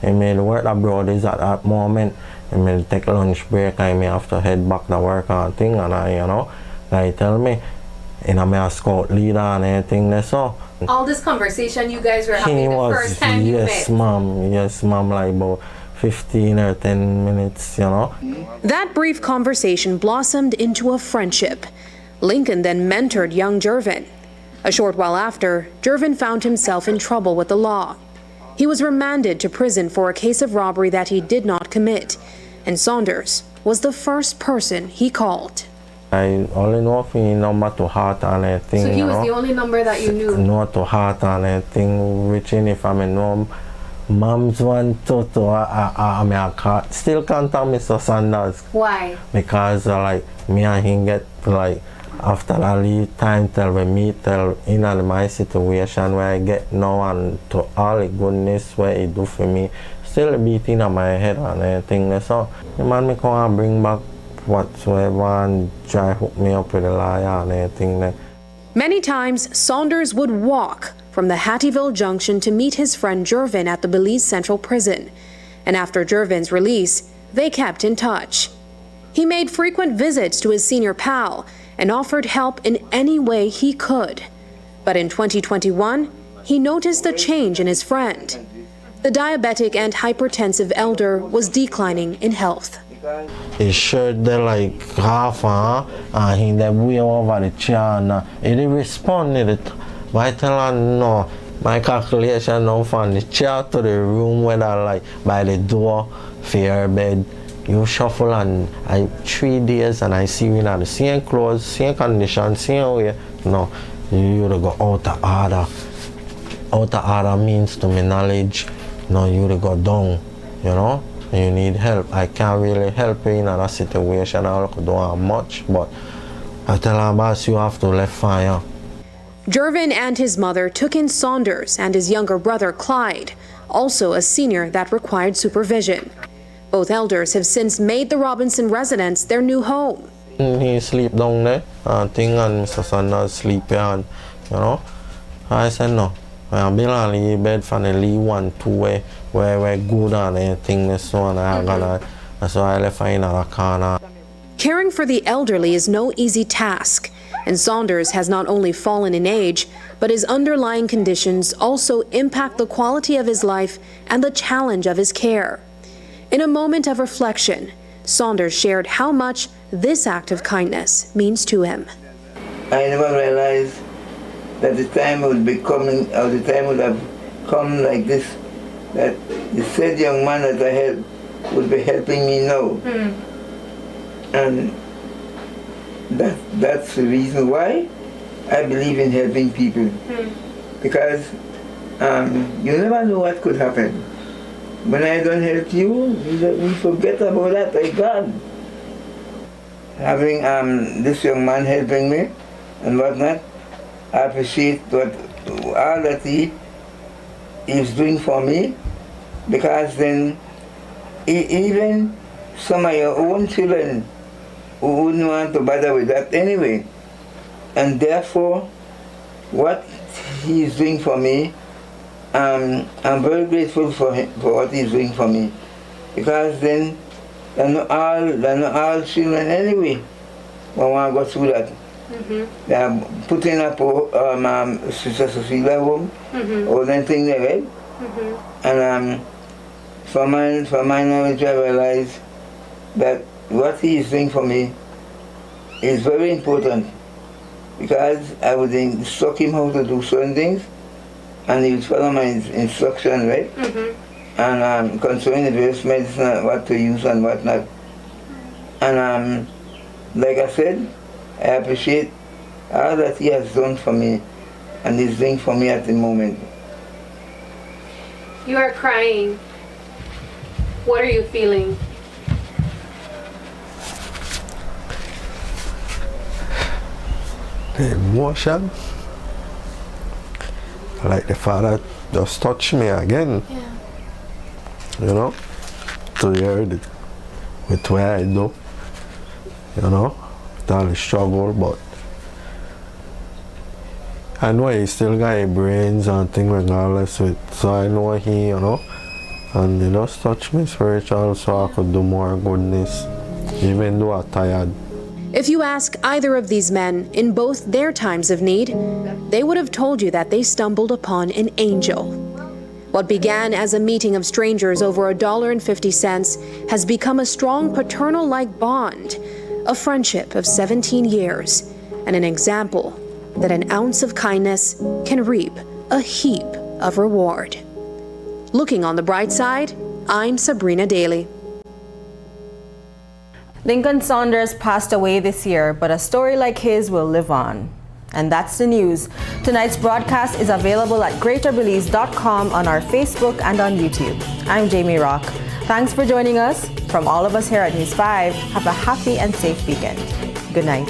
he made work abroad is at that moment. He made take lunch break and he may have to head back to work and thing. And I tell me, I'm a scout leader and everything there, so. All this conversation you guys were having the first time you met? Yes, ma'am, like about 15 or 10 minutes, That brief conversation blossomed into a friendship. Lincoln then mentored young Jervin. A short while after, Jervin found himself in trouble with the law. He was remanded to prison for a case of robbery that he did not commit, and Saunders was the first person he called. I only know if he number to heart and everything. So he was the only number that you knew? No to heart and everything, which if I know mom's one to I still contact Mr. Saunders. Why? Because me and him get after I leave time till we meet till in my situation where I get now and to all the goodness where he do for me, still beating on my head and everything. So the man me come and bring back whatsoever and try hook me up with the lawyer and everything. Many times Saunders would walk from the Hattieville Junction to meet his friend Jervin at the Belize Central Prison. And after Jervin's release, they kept in touch. He made frequent visits to his senior pal and offered help in any way he could. But in 2021, he noticed a change in his friend. The diabetic and hypertensive elder was declining in health. His shirt there like half and he there way over the chair and he didn't respond to it. But I tell him no, my calculation now from the chair to the room where I like by the door for your bed. You shuffle and 3 days and I see you in the same clothes, same condition, same way. No, you to go out of order. Out of order means to my knowledge, no, you to go down, you know. You need help. I can't really help you in that situation. I don't do much, but I tell our boss you have to left fire. Jervin and his mother took in Saunders and his younger brother Clyde, also a senior that required supervision. Both elders have since made the Robinson residence their new home. He sleep down there, and Mr. Saunders sleep here, and, you know. I said no. I'll be on the bed for the Lee 1, 2 where we're good and anything this one. So I left her in a corner. Caring for the elderly is no easy task, and Saunders has not only fallen in age, but his underlying conditions also impact the quality of his life and the challenge of his care. In a moment of reflection, Saunders shared how much this act of kindness means to him. I never realized that the time would be coming, or the time would have come like this, that the said young man that I helped would be helping me now. And that's the reason why I believe in helping people. Because you never know what could happen. When I don't help you, we forget about that, thank God. Having this young man helping me and whatnot, I appreciate all that he is doing for me, because then even some of your own children who wouldn't want to bother with that anyway. And therefore, what he is doing for me, I'm very grateful for him, for what he's doing for me, because then they're not all children anyway who want to go through that. They are putting up Sister Cecilia home, all that thing there, right? And from my knowledge, I realize that what he is doing for me is very important, because I would instruct him how to do certain things, and he would follow my instruction, right? And concerning the various medicine, what to use and what not. And like I said, I appreciate all that he has done for me and is doing for me at the moment. You are crying. What are you feeling? The emotion. Like the Father just touched me again. Yeah. You know, to hear it with what I do. You know, with all the struggle, but I know he still got his brains and things regardless with, so I know he, you know, and he just touched me spiritual so I could do more goodness, even though I'm tired. If you ask either of these men in both their times of need, they would have told you that they stumbled upon an angel. What began as a meeting of strangers over $1.50 has become a strong paternal-like bond, a friendship of 17 years, and an example that an ounce of kindness can reap a heap of reward. Looking on the bright side, I'm Sabrina Daly. Lincoln Saunders passed away this year, but a story like his will live on. And that's the news. Tonight's broadcast is available at greaterbelize.com, on our Facebook, and on YouTube. I'm Jamie Rock. Thanks for joining us. From all of us here at News 5, have a happy and safe weekend. Good night.